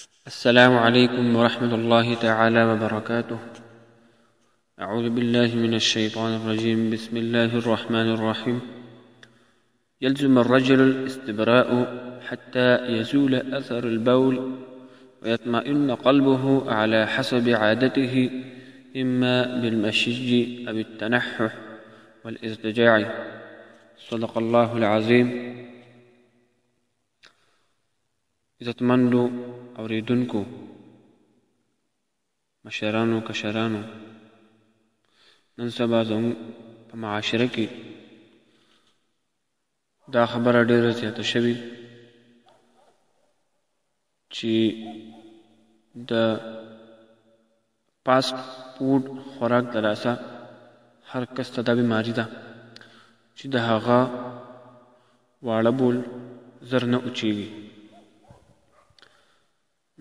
السلام عليكم ورحمة الله تعالى وبركاته. أعوذ بالله من الشيطان الرجيم. بسم الله الرحمن الرحيم. يلزم الرجل الاستبراء حتى يزول أثر البول ويطمئن قلبه على حسب عادته، إما بالمشي أو التنحح والاضطجاع. صدق الله العظيم. عزتمندو اوریدونکو، مشرانو، کشرانو، نن سبا زموږ په معاشره کې دا خبره ډېره زیاته شوې چې د فاسټ فوډ خوراک د لاسه هر کس ته دا بیماري ده چې د هغه واړه بول زر نه اوچېږي.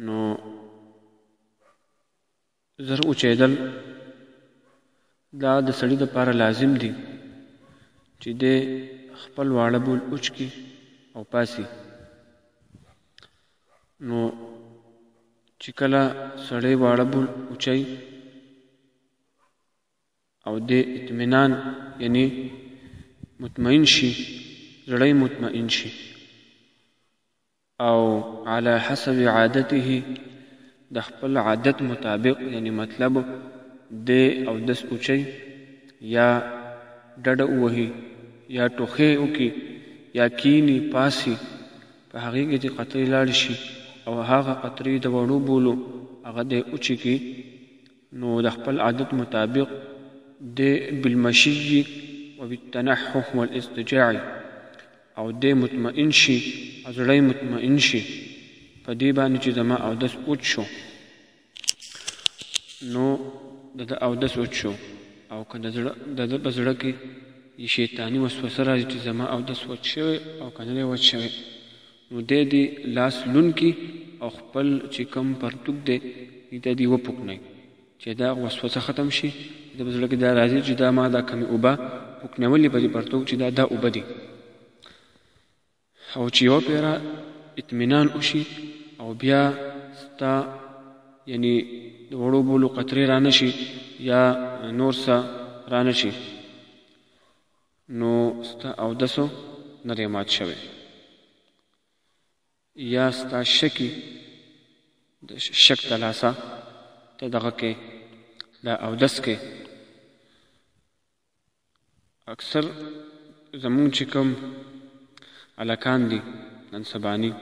نو زر اوچېدل دا د سړي دپاره لازم دي چې دی خپل واړه بول اوچ کړي او پاسي. نو چې کله سړی واړه بول اوچوي او دی اطمینان یعنی مطمئن شي، زړی مطمئن شي، او على حسب عادته د خپل عادت مطابق، یعنی مطلب دی او دس اوچي یا ډډه ووهي یا ټوخی وکړي یا کینی پاسي، په هغې کې چې قطرې لاړې شي او هغه قطرې د وړو بولو هغه دی اوچې کړي، نو د خپل عادت مطابق دی بالمشي وبالتنحح والاضطجاع او دی مطمئن شي، زړی مطمئن شي په دې باندې چې زما اودس اوچ شو. نو د ده اودس اوچ شو او که د ده په زړه کې شیطاني وسوسه راځي چې زما اودس وچ شوی او که نه دی وچ شوی، نو دی دې لاس لوند کړي او خپل چې کوم پرتوګ دی د دې وپوکنئ چې دا وسوسه ختم شي. د په زړه کې دا راځي چې دا ما دا کمې اوبه پوکنولې په دې پرتوګ چې دا اوبه دي، او چې یوه پیره اطمینان وشي او بیا ستا یعنی د وړو بولو قطرې رانه شي یا نور څه رانه شي، نو ستا اودسو نه دی مات شوی. یا ستا شک د لاسه ته دغه کې دا اودس کې اکثر زمونږ چې کوم هلکان دي نن سباني،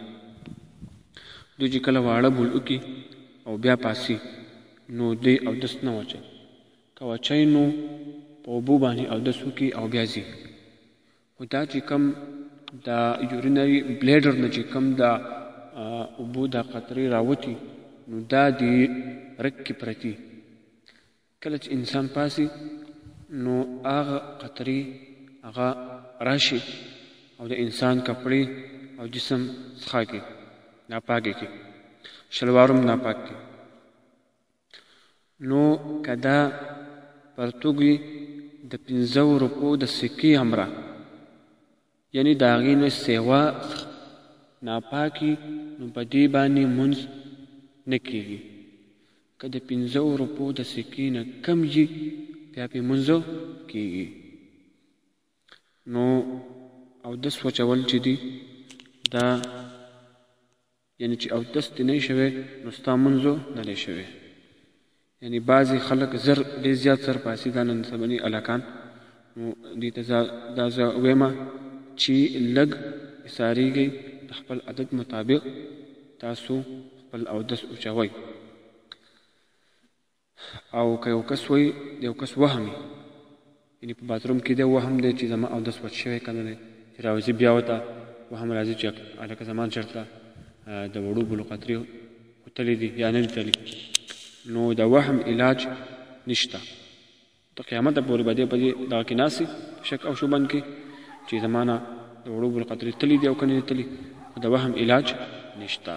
دوی چې کله واړه بول وکړي او بیا پاسي، نو دوی اودس نه وچوي. که وچوي نو په اوبو باندې اودس وکړي او بیا ځي. خو دا چې کوم دا یورینري بلیډر نه چې کوم دا اوبو دا قطرې راوتي، نو دا دې رګ کې پرتي. کله چې انسان پاسي نو هغه قطرې هغه راشي او د انسان کپړې او جسم څخه کې ناپاکې کې، شلوارم ناپاک کې. نو که دا پرتوګ وي د 5 روپو د سکې همراه، یعنی د هغې نه سیوا ناپاکي، نو په دې باندې مونځ نه کېږي. که د 5 روپو د سکې نه کم وي بیا پې مونځ کېږي. نو اودس وچول چې دي دا یعنی چې اودس دې نه شوی نو ستا منځو نه دی شوی. یعنی بعضې خلک زر ډېر زیات سر پاسي، دا نن سبني هلکان، نو دې ته دا زه ویمه چې لږ ایسارېږئ، د خپل عادت مطابق تاسو خپل اودس اوچوئ. او که یو کس وایي د یو کس وهم یعنی په باتروم کې دی وهم دی چې زما اودس وچ شوی که نه دی، چې راوځي بیا ورته وهم راځي چې هلکه زما چېرته د وړو بولو قطرې وتلي دي یا نه دي تلي، نو د وهم علاج نشته. تر قیامته پورې به دی په دغه کې ناستي شک او شبهن کې چې زما نه د وړو بولو قطرې تلي دي او که نه دي تلي، خو د وهم علاج نشته.